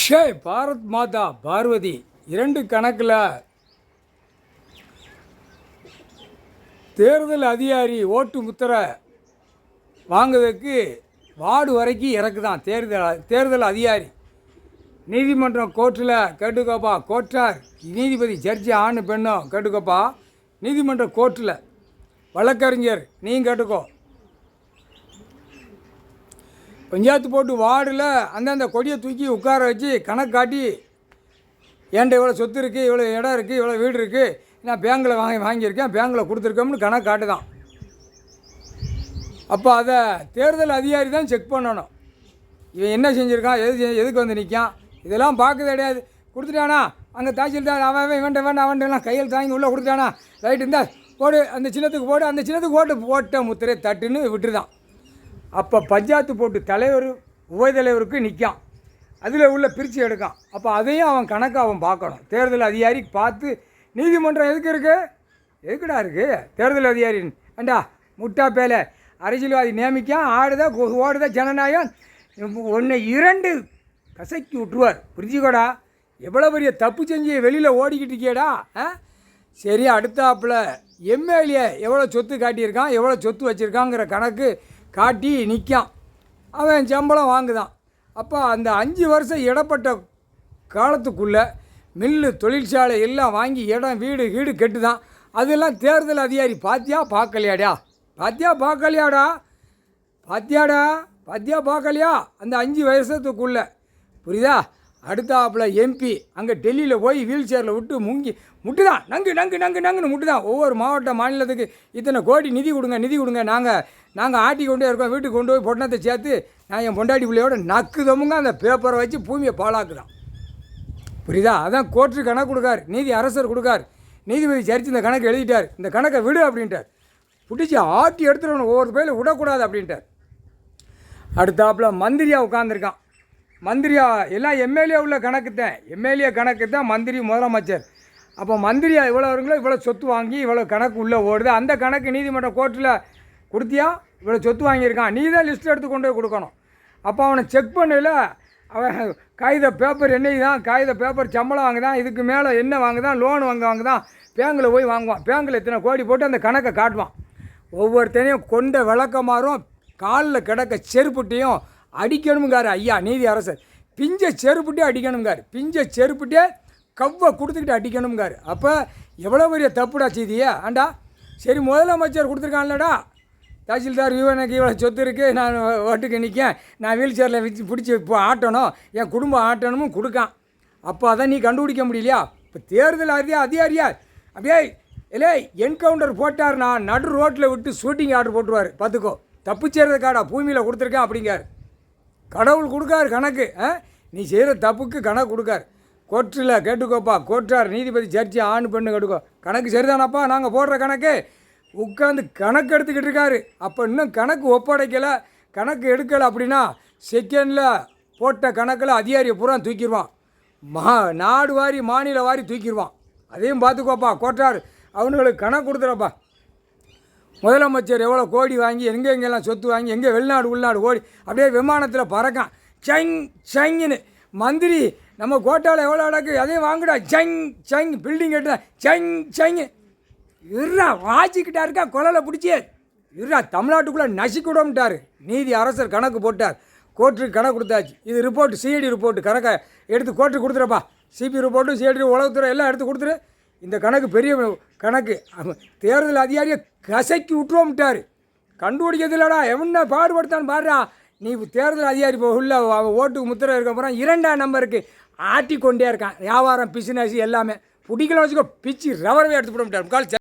ஷே பாரத் மாதா பார்வதி 2 கணக்கில் தேர்தல் அதிகாரி ஓட்டு முத்திரை வாங்குவதற்கு வார்டு வரைக்கும் இறக்குதான் தேர்தல் அதிகாரி. நீதிமன்றம் கோர்ட்டில் கேட்டுக்கோப்பா, கோர்ட்டார் நீதிபதி ஜட்ஜி ஆண் பெண்ணோ கேட்டுக்கோப்பா. நீதிமன்ற கோர்ட்டில் வழக்கறிஞர் நீயும் கேட்டுக்கோ. பஞ்சாயத்து போட்டு வார்டில் அந்தந்த கொடியை தூக்கி உட்கார வச்சு கணக்கு காட்டி என்கிட்ட இவ்வளோ சொத்து இருக்குது, இவ்வளோ இடம் இருக்குது, இவ்வளோ வீடு இருக்குது, நான் பேங்கில் வாங்கியிருக்கேன், பேங்கில் கொடுத்துருக்கோம்னு கணக்கு காட்டு தான். அப்போ அதை தேர்தல் அதிகாரி தான் செக் பண்ணணும். இவன் என்ன செஞ்சுருக்கான், எதுக்கு வந்து நிற்கான், இதெல்லாம் பார்க்க கிடையாது. கொடுத்துட்டானா அங்கே தாசில்தார் அவன் வேண்டாம் அவன்லாம் கையில் தாங்கி உள்ளே கொடுத்துட்டானா, ரைட்டு இருந்தால் போடு, அந்த சின்னத்துக்கு போடு, அந்த சின்னத்துக்கு போட்ட முத்திரை தட்டுன்னு விட்டுருதான். அப்போ பஞ்சாயத்து போட்டு தலைவர் உபதலைவருக்கு நிற்கான், அதில் உள்ள பிரித்து எடுக்கான். அப்போ அதையும் அவன் கணக்கு அவன் பார்க்கணும். தேர்தல் அதிகாரி பார்த்து நீதிமன்றம் எதுக்கு இருக்குது, எதுக்குடா இருக்குது தேர்தல் அதிகாரி ஏண்டா முட்டா பேலை அரசியல்வாதி நியமிக்கான், ஆடுதான் ஓடுதான் ஜனநாயகம், ஒன்று 2 கசக்கி விட்டுருவார். புரிஞ்சுக்கோடா, எவ்வளோ பெரிய தப்பு செஞ்சு வெளியில் ஓடிக்கிட்டு இருக்கியடா. சரி, அடுத்தாப்பில் எம்எல்ஏ எவ்வளோ சொத்து காட்டியிருக்கான், எவ்வளோ சொத்து வச்சுருக்காங்கிற கணக்கு காட்டி நிற்கான், அவன் சம்பளம் வாங்குதான். அப்போ அந்த 5 வருஷம் இடப்பட்ட காலத்துக்குள்ளே மில்லு தொழிற்சாலை எல்லாம் வாங்கி இடம் வீடு கெட்டு தான். அதெல்லாம் தேர்தல் அதிகாரி பார்த்தியா பார்க்கலையாடா, பார்க்கலையா அந்த 5 வருஷத்துக்குள்ளே. புரியுதா? அடுத்தாப்பில் எம்பி அங்கே டெல்லியில் போய் வீல் சேரில் விட்டு முட்டுதான், நங்குன்னு முட்டுதான். ஒவ்வொரு மாநிலத்துக்கு இத்தனை கோடி நிதி கொடுங்க, நாங்கள் ஆட்டி கொண்டே இருக்கோம், வீட்டுக்கு கொண்டு போய் பொட்டணத்தை சேர்த்து நான் என் பொண்டாட்டி பிள்ளையோட நக்குதமுங்க அந்த பேப்பரை வச்சு பூமியை பாழாக்குதான். புரியுதா? அதான் கோர்ட்டு கணக்கு கொடுக்கார், நீதி அரசர் கொடுக்கார், நீதிபதி சரித்து இந்த கணக்கு எழுதிட்டார், இந்த கணக்கை விடு அப்படின்ட்டார். பிடிச்சி ஆட்டி எடுத்துடணும், ஒவ்வொரு பேரில் விடக்கூடாது அப்படின்ட்டார். அடுத்தாப்பில் மந்திரியாக உட்காந்துருக்கான். மந்திரியா எல்லாம் எம்எல்ஏ உள்ள கணக்கு தான் மந்திரி முதலமைச்சர். அப்போ மந்திரியா இவ்வளோ வருங்களோ இவ்வளோ சொத்து வாங்கி இவ்வளோ கணக்கு உள்ளே ஓடுது, அந்த கணக்கு நீதிமன்ற கோர்ட்டில் கொடுத்தியா, இவ்வளோ சொத்து வாங்கியிருக்கான், நீ தான் லிஸ்ட் எடுத்து கொண்டு போய் கொடுக்கணும். அப்போ அவனை செக் பண்ணல, அவன் காகித பேப்பர் என்னைதான், காகித பேப்பர் சம்பளம் வாங்குதான், இதுக்கு மேலே என்ன வாங்குதான், லோன் வாங்குதான், பேங்கில் போய் வாங்குவான், பேங்கில் இத்தனை கோடி போட்டு அந்த கணக்கை காட்டுவான். ஒவ்வொருத்தனையும் கொண்ட விளக்கமாறும் காலில் கிடக்க செருப்புட்டையும் அடிக்கணுங்கார் ஐயா நீதி அரசர். பிஞ்ச செருப்புட்டே அடிக்கணுங்கார், பிஞ்ச செருப்புட்டே கவ்வை கொடுத்துக்கிட்டு அடிக்கணுங்கார். அப்போ எவ்வளோ பெரிய தப்புடா செய்தியா ஆண்டா. சரி, முதலமைச்சர் கொடுத்துருக்கான்லடா, தாசில்தார் எனக்கு இவ்வளோ சொத்து இருக்குது, நான் ஓட்டுக்கு நிற்கேன், நான் வீல் சேரில் வச்சு பிடிச்சி இப்போ ஆட்டணும், என் குடும்பம் ஆட்டணும் கொடுக்கான். அப்போ அதை நீ கண்டுபிடிக்க முடியலையா? இப்போ தேர்தல் அதிகாரியா அப்படியே இல்லை என்கவுண்டர் போட்டார்னா நடு ரோட்டில் விட்டு ஷூட்டிங் ஆர்டர் போட்டுருவார். பார்த்துக்கோ, தப்பு செய்கிறதுக்காடா பூமியில் கொடுத்துருக்கேன் அப்படிங்கார். கடவுள் கொடுக்கார் கணக்கு, நீ செய்கிற தப்புக்கு கணக்கு கொடுக்கார். கோர்ட்டில் கேட்டுக்கோப்பா, கோர்ட்டார் நீதிபதி ஜட்ஜி ஆண் பெண்ணு கேட்டுக்கோ, கணக்கு சரிதானப்பா, நாங்கள் போடுற கணக்கு உட்காந்து கணக்கு எடுத்துக்கிட்டு இருக்காரு. அப்போ இன்னும் கணக்கு ஒப்படைக்கலை, கணக்கு எடுக்கலை அப்படின்னா செகண்டில் போட்ட கணக்கில் அதிகாரியை பூரா தூக்கிடுவான், நாடு வாரி மாநில வாரி தூக்கிடுவான். அதையும் பார்த்துக்கோப்பா கோர்ட்டார், அவனுங்களுக்கு கணக்கு கொடுத்துறப்பா. முதலமைச்சர் எவ்வளோ கோடி வாங்கி எங்கெங்கெல்லாம் சொத்து வாங்கி எங்கே வெளிநாடு உள்நாடு ஓடி அப்படியே விமானத்தில் பறக்கான், சங்குன்னு. மந்திரி நம்ம கோட்டாவில் எவ்வளோ அடக்கு அதையும் வாங்குடா, சங் பில்டிங் கட்டுறேன் சங்கு இருறா வாச்சிக்கிட்டா இருக்கா, கொலையில் பிடிச்சி இருறா தமிழ்நாட்டுக்குள்ளே நசிக்கிடம்ட்டார். நீதி அரசர் கணக்கு போட்டார், கோர்ட்டுக்கு கணக்கு கொடுத்தாச்சு. இது ரிப்போர்ட்டு சிஐடி ரிப்போர்ட்டு, கணக்கை எடுத்து கோர்ட்டுக்கு கொடுத்துறப்பா. சிபி ரிப்போர்ட்டு சிஐடி உளவுத்துறை எல்லாம் எடுத்து கொடுத்துரு. இந்த கணக்கு பெரிய கணக்கு, தேர்தல் அதிகாரியை கசக்கி விட்டுருவோம்ட்டார். கண்டுபிடிக்கிறது இல்லடா, எவன பாடுபடுத்தான்னு பாடுறா. நீ தேர்தல் அதிகாரி உள்ள ஓட்டுக்கு முத்திரை இருக்க அப்புறம் 2ஆம் நம்பருக்கு ஆட்டி கொண்டே இருக்கான். வியாபாரம் பிசினஸ் எல்லாமே பிடிக்கல வச்சுக்கோ, பிச்சு ரவரவே எடுத்து போட மாட்டார்.